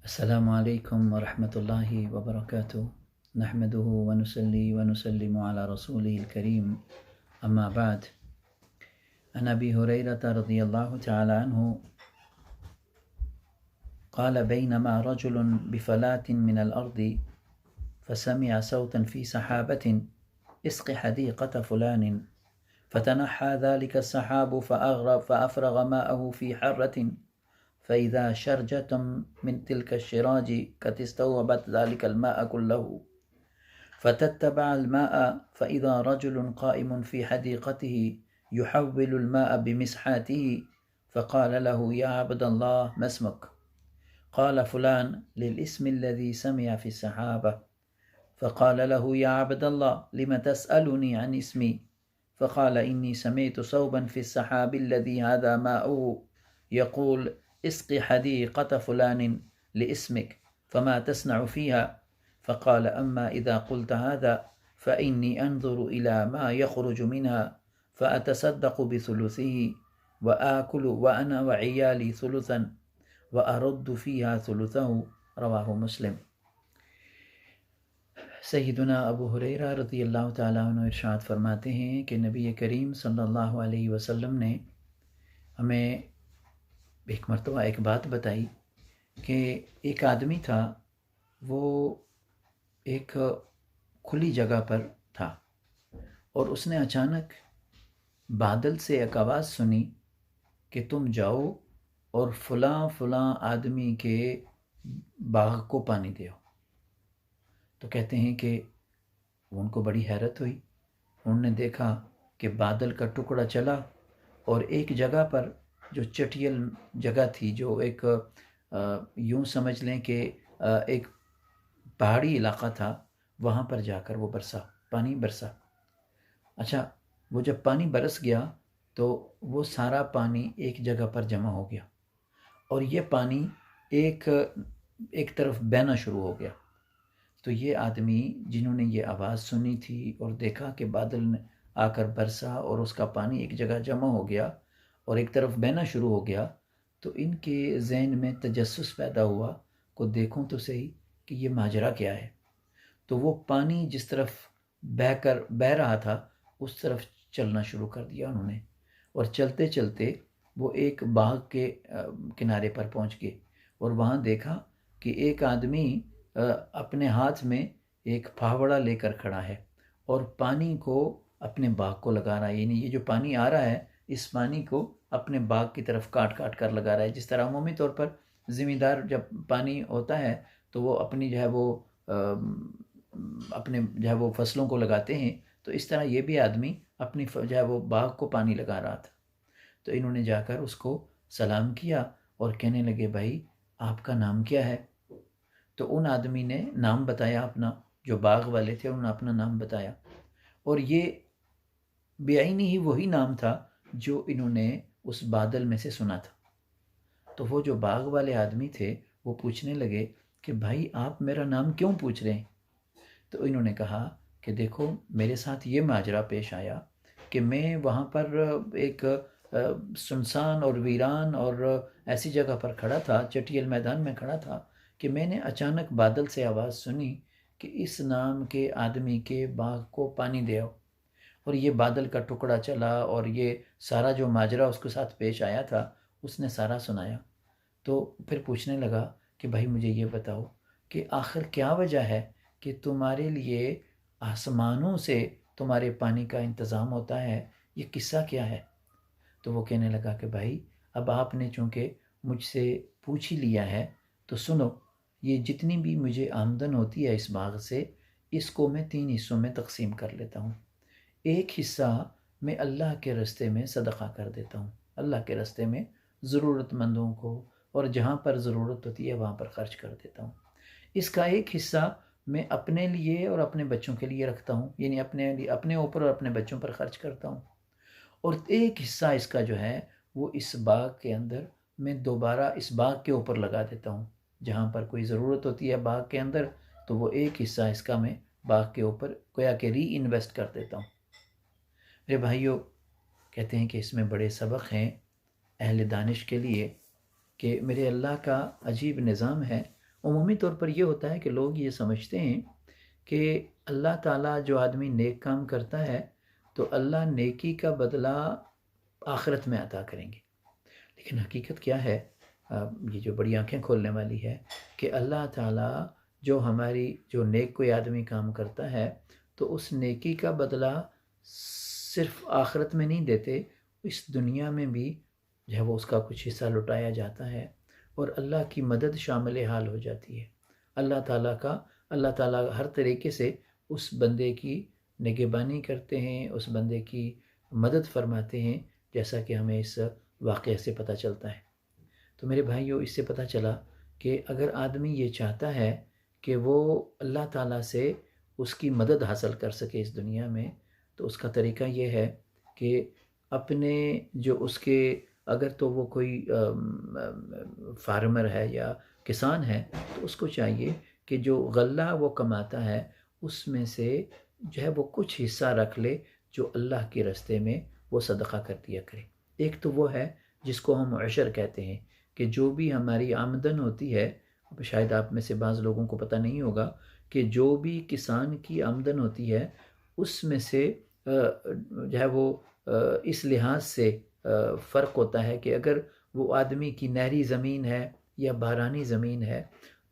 السلام علیکم ورحمۃ اللہ وبرکاتہ نحمدہ ونصلی ونسلم علی رسولہ الکریم اما بعد عن ابی ہریرہ رضی اللہ تعالی عنہ قال بینما رجل بفلاة من الارض فسمع صوتا في سحابة اسق حديقة فلان فتنحى ذلك السحاب فأفرغ ماءه في حرة فإذا شرجة من تلك الشراج قد استوعبت ذلك الماء كله فتتبع الماء فإذا رجل قائم في حديقته يحول الماء بمسحاته فقال له يا عبد الله ما اسمك؟ قال فلان للاسم الذي سمع في السحابة فقال له يا عبد الله لم تسألني عن اسمي؟ فقال إني سمعت صوبا في السحاب الذي هذا ماؤه يقول اسق حديقة فلان لاسمك فما تصنع فيها؟ فقال أما إذا قلت هذا فإني أنظر إلى ما يخرج منها فأتصدق بثلثه وآكل وأنا وعيالي ثلثا وأرد فيها ثلثه رواہ مسلم۔ سیدنا ابو ہریرہ رضی اللہ تعالیٰ عنہ ارشاد فرماتے ہیں کہ نبی کریم صلی اللہ علیہ وسلم نے ہمیں ایک مرتبہ ایک بات بتائی کہ ایک آدمی تھا، وہ ایک کھلی جگہ پر تھا اور اس نے اچانک بادل سے ایک آواز سنی کہ تم جاؤ اور فلاں فلاں آدمی کے باغ کو پانی دیو۔ تو کہتے ہیں کہ ان کو بڑی حیرت ہوئی، انہوں نے دیکھا کہ بادل کا ٹکڑا چلا اور ایک جگہ پر جو چٹیل جگہ تھی، جو ایک یوں سمجھ لیں کہ ایک پہاڑی علاقہ تھا، وہاں پر جا کر وہ پانی برسا۔ اچھا، وہ جب پانی برس گیا تو وہ سارا پانی ایک جگہ پر جمع ہو گیا اور یہ پانی ایک طرف بہنا شروع ہو گیا۔ تو یہ آدمی جنہوں نے یہ آواز سنی تھی اور دیکھا کہ بادل نے آ کر برسا اور اس کا پانی ایک جگہ جمع ہو گیا اور ایک طرف بہنا شروع ہو گیا، تو ان کے ذہن میں تجسس پیدا ہوا کہ دیکھوں تو صحیح کہ یہ ماجرا کیا ہے۔ تو وہ پانی جس طرف بہہ رہا تھا اس طرف چلنا شروع کر دیا انہوں نے، اور چلتے چلتے وہ ایک باغ کے کنارے پر پہنچ گئے اور وہاں دیکھا کہ ایک آدمی اپنے ہاتھ میں ایک پھاوڑا لے کر کھڑا ہے اور پانی کو اپنے باغ کو لگا رہا ہے، یعنی یہ جو پانی آ رہا ہے اس پانی کو اپنے باغ کی طرف کاٹ کاٹ کر لگا رہا ہے۔ جس طرح عمومی طور پر ذمہ دار جب پانی ہوتا ہے تو وہ اپنی اپنے وہ فصلوں کو لگاتے ہیں، تو اس طرح یہ بھی آدمی اپنی وہ باغ کو پانی لگا رہا تھا۔ تو انہوں نے جا کر اس کو سلام کیا اور کہنے لگے بھائی آپ کا نام کیا ہے؟ تو ان آدمی نے نام بتایا اپنا، جو باغ والے تھے انہوں نے اپنا نام بتایا، اور یہ بعینی ہی وہی نام تھا جو انہوں نے اس بادل میں سے سنا تھا۔ تو وہ جو باغ والے آدمی تھے وہ پوچھنے لگے کہ بھائی آپ میرا نام کیوں پوچھ رہے ہیں؟ تو انہوں نے کہا کہ دیکھو میرے ساتھ یہ ماجرا پیش آیا کہ میں وہاں پر ایک سنسان اور ویران اور ایسی جگہ پر کھڑا تھا، چٹیل میدان میں کھڑا تھا، کہ میں نے اچانک بادل سے آواز سنی کہ اس نام کے آدمی کے باغ کو پانی دیو، اور یہ بادل کا ٹکڑا چلا اور یہ سارا جو ماجرا اس کے ساتھ پیش آیا تھا اس نے سارا سنایا۔ تو پھر پوچھنے لگا کہ بھائی مجھے یہ بتاؤ کہ آخر کیا وجہ ہے کہ تمہارے لیے آسمانوں سے تمہارے پانی کا انتظام ہوتا ہے، یہ قصہ کیا ہے؟ تو وہ کہنے لگا کہ بھائی اب آپ نے چونکہ مجھ سے پوچھ ہی لیا ہے تو سنو، یہ جتنی بھی مجھے آمدن ہوتی ہے اس باغ سے، اس کو میں 3 حصوں میں تقسیم کر لیتا ہوں۔ ایک حصہ میں اللہ کے راستے میں صدقہ کر دیتا ہوں، اللہ کے راستے میں ضرورت مندوں کو، اور جہاں پر ضرورت ہوتی ہے وہاں پر خرچ کر دیتا ہوں۔ اس کا ایک حصہ میں اپنے لیے اور اپنے بچوں کے لیے رکھتا ہوں، یعنی اپنے اوپر اور اپنے بچوں پر خرچ کرتا ہوں، اور ایک حصہ اس کا جو ہے وہ اس باغ کے اندر میں دوبارہ اس باغ کے اوپر لگا دیتا ہوں۔ جہاں پر کوئی ضرورت ہوتی ہے باغ کے اندر تو وہ ایک حصہ اس کا میں باغ کے اوپر گویا کہ ری انویسٹ کر دیتا ہوں۔ میرے بھائیوں، کہتے ہیں کہ اس میں بڑے سبق ہیں اہل دانش کے لیے کہ میرے اللہ کا عجیب نظام ہے، عمومی طور پر یہ ہوتا ہے کہ لوگ یہ سمجھتے ہیں کہ اللہ تعالیٰ جو آدمی نیک کام کرتا ہے تو اللہ نیکی کا بدلہ آخرت میں عطا کریں گے، لیکن حقیقت کیا ہے؟ یہ جو بڑی آنکھیں کھولنے والی ہے کہ اللہ تعالیٰ جو نیک کوئی آدمی کام کرتا ہے تو اس نیکی کا بدلہ صرف آخرت میں نہیں دیتے، اس دنیا میں بھی جو ہے وہ اس کا کچھ حصہ لٹایا جاتا ہے اور اللہ کی مدد شامل حال ہو جاتی ہے۔ اللہ تعالیٰ ہر طریقے سے اس بندے کی نگہبانی کرتے ہیں، اس بندے کی مدد فرماتے ہیں، جیسا کہ ہمیں اس واقعے سے پتہ چلتا ہے۔ تو میرے بھائیوں، اس سے پتہ چلا کہ اگر آدمی یہ چاہتا ہے کہ وہ اللہ تعالیٰ سے اس کی مدد حاصل کر سکے اس دنیا میں، تو اس کا طریقہ یہ ہے کہ اپنے جو اس کے اگر تو وہ کوئی فارمر ہے یا کسان ہے تو اس کو چاہیے کہ جو غلہ وہ کماتا ہے اس میں سے جو ہے وہ کچھ حصہ رکھ لے جو اللہ کے راستے میں وہ صدقہ کر دیا کرے۔ ایک تو وہ ہے جس کو ہم عشر کہتے ہیں کہ جو بھی ہماری آمدن ہوتی ہے، شاید آپ میں سے بعض لوگوں کو پتہ نہیں ہوگا کہ جو بھی کسان کی آمدن ہوتی ہے اس میں سے جو ہے وہ اس لحاظ سے فرق ہوتا ہے کہ اگر وہ آدمی کی نہری زمین ہے یا بارانی زمین ہے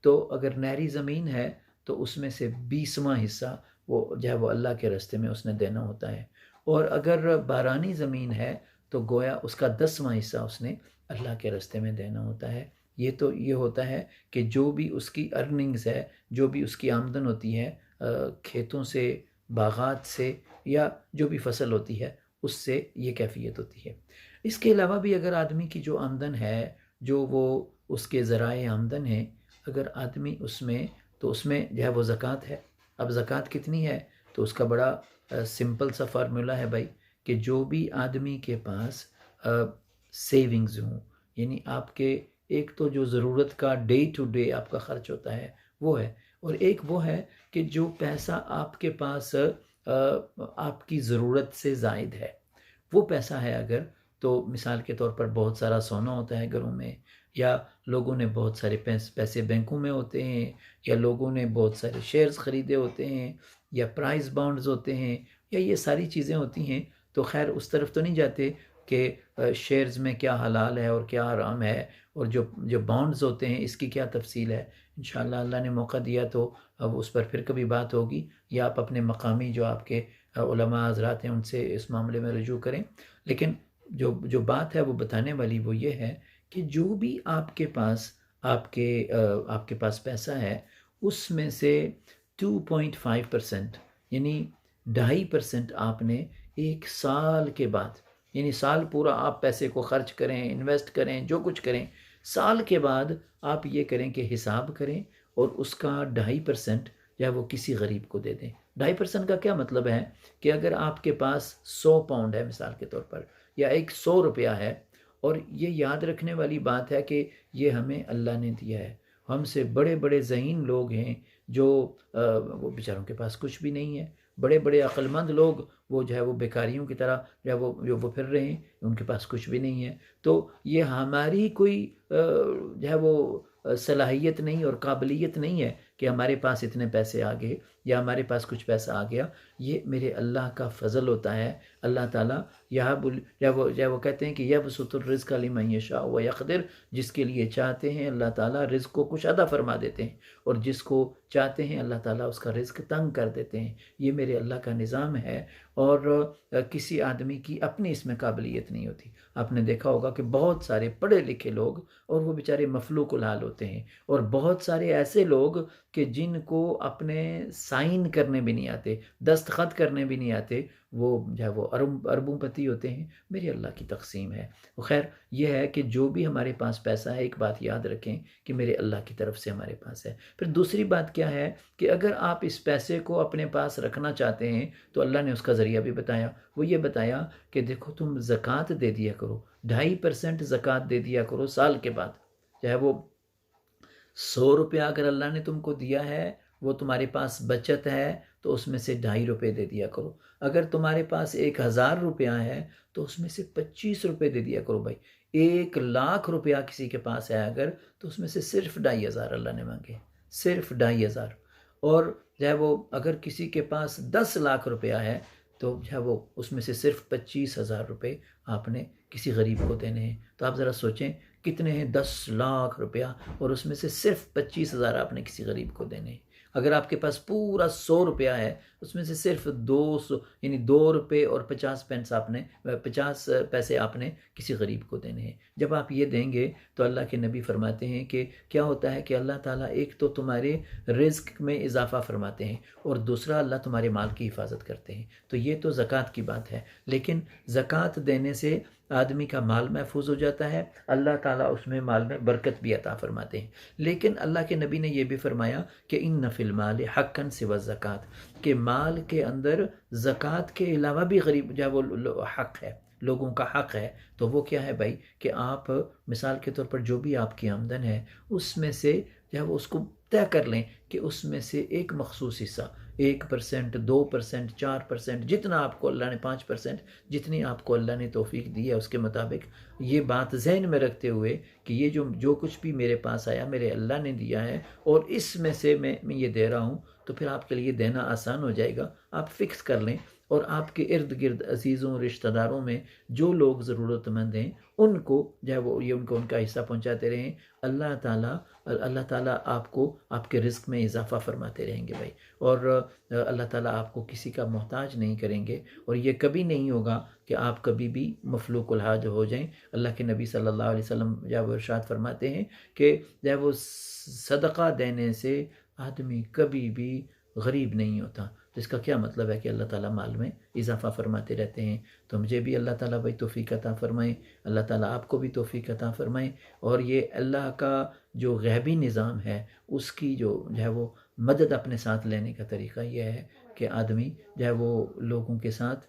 تو اگر نہری زمین ہے تو اس میں سے 20واں حصہ وہ جو ہے وہ اللہ کے راستے میں اس نے دینا ہوتا ہے، اور اگر بارانی زمین ہے تو گویا اس کا 10واں حصہ اس نے اللہ کے راستے میں دینا ہوتا ہے۔ یہ ہوتا ہے کہ جو بھی اس کی ارننگز ہے، جو بھی اس کی آمدن ہوتی ہے کھیتوں سے، باغات سے، یا جو بھی فصل ہوتی ہے اس سے یہ کیفیت ہوتی ہے۔ اس کے علاوہ بھی اگر آدمی کی جو آمدن ہے، جو وہ اس کے ذرائع آمدن ہیں، اگر آدمی اس میں جو ہے وہ زکوٰۃ ہے۔ اب زکوٰۃ کتنی ہے؟ تو اس کا بڑا سمپل سا فارمولا ہے بھائی، کہ جو بھی آدمی کے پاس سیونگز ہوں، یعنی آپ کے ایک تو جو ضرورت کا ڈے ٹو ڈے آپ کا خرچ ہوتا ہے وہ ہے، اور ایک وہ ہے کہ جو پیسہ آپ کے پاس آپ کی ضرورت سے زائد ہے، وہ پیسہ ہے اگر، تو مثال کے طور پر بہت سارا سونا ہوتا ہے گھروں میں، یا لوگوں نے بہت سارے پیسے بینکوں میں ہوتے ہیں، یا لوگوں نے بہت سارے شیئرز خریدے ہوتے ہیں، یا پرائز بانڈز ہوتے ہیں، یا یہ ساری چیزیں ہوتی ہیں، تو خیر اس طرف تو نہیں جاتے کہ شیئرز میں کیا حلال ہے اور کیا حرام ہے، اور جو بانڈز ہوتے ہیں اس کی کیا تفصیل ہے۔ انشاءاللہ اللہ نے موقع دیا تو اب اس پر پھر کبھی بات ہوگی، یا آپ اپنے مقامی جو آپ کے علماء حضرات ہیں ان سے اس معاملے میں رجوع کریں۔ لیکن جو بات ہے وہ بتانے والی وہ یہ ہے کہ جو بھی آپ کے پاس پیسہ ہے اس میں سے 2.5% یعنی 2.5% آپ نے ایک سال کے بعد، یعنی سال پورا آپ پیسے کو خرچ کریں، انویسٹ کریں، جو کچھ کریں، سال کے بعد آپ یہ کریں کہ حساب کریں اور اس کا 2.5% جو ہے وہ کسی غریب کو دے دیں۔ 2.5% کا کیا مطلب ہے کہ اگر آپ کے پاس 100 پاؤنڈ ہے مثال کے طور پر، یا 100 روپیہ ہے، اور یہ یاد رکھنے والی بات ہے کہ یہ ہمیں اللہ نے دیا ہے۔ ہم سے بڑے بڑے ذہین لوگ ہیں جو وہ بیچاروں کے پاس کچھ بھی نہیں ہے، بڑے بڑے عقل مند لوگ وہ جو ہے وہ بیکاریوں کی طرح جو وہ پھر رہے ہیں، ان کے پاس کچھ بھی نہیں ہے۔ تو یہ ہماری کوئی جو ہے وہ صلاحیت نہیں اور قابلیت نہیں ہے کہ ہمارے پاس اتنے پیسے آ گئے یا ہمارے پاس کچھ پیسہ آ گیا، یہ میرے اللہ کا فضل ہوتا ہے۔ اللہ تعالیٰ وہ کہتے ہیں کہ یبسط الرزق لمن یشاء ویقدر، جس کے لیے چاہتے ہیں اللہ تعالیٰ رزق کو کچھ عطا فرما دیتے ہیں، اور جس کو چاہتے ہیں اللہ تعالیٰ اس کا رزق تنگ کر دیتے ہیں۔ یہ میرے اللہ کا نظام ہے، اور کسی آدمی کی اپنی اس میں قابلیت نہیں ہوتی۔ آپ نے دیکھا ہوگا کہ بہت سارے پڑھے لکھے لوگ اور وہ بیچارے مفلوق الحال ہوتے ہیں، اور بہت سارے ایسے لوگ کہ جن کو اپنے سائن کرنے بھی نہیں آتے، دستخط کرنے بھی نہیں آتے، وہ جو ہے وہ اربوں پتی ہوتے ہیں۔ میرے اللہ کی تقسیم ہے۔ خیر یہ ہے کہ جو بھی ہمارے پاس پیسہ ہے، ایک بات یاد رکھیں کہ میرے اللہ کی طرف سے ہمارے پاس ہے۔ پھر دوسری بات کیا ہے کہ اگر آپ اس پیسے کو اپنے پاس رکھنا چاہتے ہیں تو اللہ نے اس کا ذریعہ بھی بتایا۔ وہ یہ بتایا کہ دیکھو تم زکوٰۃ دے دیا کرو، 2.5% زکوٰۃ دے دیا کرو سال کے بعد، چاہے وہ 100 روپیہ اگر اللہ نے تم کو دیا ہے، وہ تمہارے پاس بچت ہے تو اس میں سے 2.5 روپے دے دیا کرو۔ اگر تمہارے پاس 1000 روپیہ ہے تو اس میں سے 25 روپے دے دیا کرو۔ بھائی 1,00,000 روپیہ کسی کے پاس ہے اگر، تو اس میں سے صرف 2,500 اللہ نے مانگے، صرف 2,500۔ اور جو ہے وہ اگر کسی کے پاس 10,00,000 روپیہ ہے تو جو ہے وہ اس میں سے صرف 25,000 روپے آپ نے کسی غریب کو دینے ہیں۔ تو آپ ذرا سوچیں کتنے ہیں 10,00,000 روپیہ، اور اس میں سے صرف 25,000 آپ نے کسی غریب کو دینے ہیں۔ اگر آپ کے پاس پورا 100 روپیہ ہے، اس میں سے صرف 200 یعنی 2 روپے اور 50 پیسے آپ نے کسی غریب کو دینے ہیں۔ جب آپ یہ دیں گے تو اللہ کے نبی فرماتے ہیں کہ کیا ہوتا ہے کہ اللہ تعالیٰ ایک تو تمہارے رزق میں اضافہ فرماتے ہیں، اور دوسرا اللہ تمہارے مال کی حفاظت کرتے ہیں۔ تو یہ تو زکوٰۃ کی بات ہے، لیکن زکوٰۃ دینے سے آدمی کا مال محفوظ ہو جاتا ہے، اللہ تعالیٰ اس میں مال میں برکت بھی عطا فرماتے ہیں۔ لیکن اللہ کے نبی نے یہ بھی فرمایا کہ ان فی المال حقا سوی الزکوٰۃ، کہ مال کے اندر زکوٰۃ کے علاوہ بھی غریب جو ہے وہ حق ہے، لوگوں کا حق ہے۔ تو وہ کیا ہے بھائی کہ آپ مثال کے طور پر جو بھی آپ کی آمدن ہے اس میں سے جو ہے وہ اس کو طے کر لیں کہ اس میں سے ایک مخصوص حصہ 1%، 2%، 4%، جتنا آپ کو اللہ نے 5%، جتنی آپ کو اللہ نے توفیق دی ہے اس کے مطابق، یہ بات ذہن میں رکھتے ہوئے کہ یہ جو کچھ بھی میرے پاس آیا میرے اللہ نے دیا ہے، اور اس میں سے میں یہ دے رہا ہوں، تو پھر آپ کے لیے دینا آسان ہو جائے گا۔ آپ فکس کر لیں، اور آپ کے ارد گرد عزیزوں رشتہ داروں میں جو لوگ ضرورت مند ہیں ان کو جو ہے وہ یہ ان کا حصہ پہنچاتے رہیں۔ اللہ تعالیٰ آپ کو آپ کے رزق میں اضافہ فرماتے رہیں گے بھائی، اور اللہ تعالیٰ آپ کو کسی کا محتاج نہیں کریں گے، اور یہ کبھی نہیں ہوگا کہ آپ کبھی بھی مفلوق الحاج ہو جائیں۔ اللہ کے نبی صلی اللہ علیہ وسلم جو ہے وہ ارشاد فرماتے ہیں کہ جو ہے وہ صدقہ دینے سے آدمی کبھی بھی غریب نہیں ہوتا۔ تو اس کا کیا مطلب ہے کہ اللہ تعالیٰ مال میں اضافہ فرماتے رہتے ہیں۔ تو مجھے بھی اللہ تعالیٰ بھائی توفیق عطا فرمائیں، اللہ تعالیٰ آپ کو بھی توفیق عطا فرمائیں، اور یہ اللہ کا جو غیبی نظام ہے اس کی جو ہے وہ مدد اپنے ساتھ لینے کا طریقہ یہ ہے کہ آدمی جو ہے وہ لوگوں کے ساتھ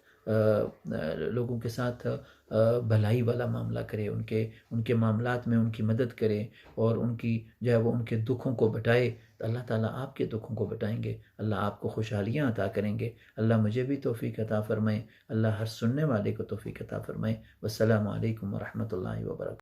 بھلائی والا معاملہ کرے، ان کے معاملات میں ان کی مدد کرے، اور ان کی جو ہے وہ ان کے دکھوں کو بٹائے، تو اللہ تعالیٰ آپ کے دکھوں کو بٹائیں گے، اللہ آپ کو خوشحالیاں عطا کریں گے۔ اللہ مجھے بھی توفیق عطا فرمائے، اللہ ہر سننے والے کو توفیق عطا فرمائے۔ والسلام علیکم ورحمۃ اللہ وبرکاتہ۔